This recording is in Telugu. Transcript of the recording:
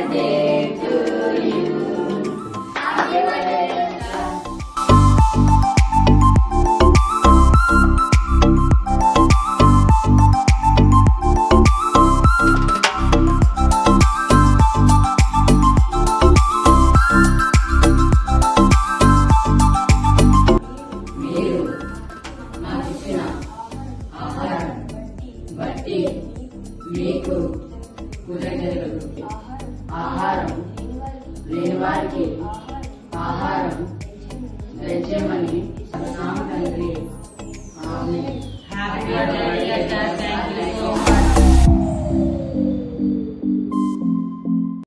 birthday to you. Happy birthday. మీరు నాకు ఇచ్చిన ఆహారం బట్టి మీకు కృతజ్ఞతలు. ఆహారం లేని వారికి ఆహారం దయచేయమని తండ్రి. ఆమేన్. Happy birthday.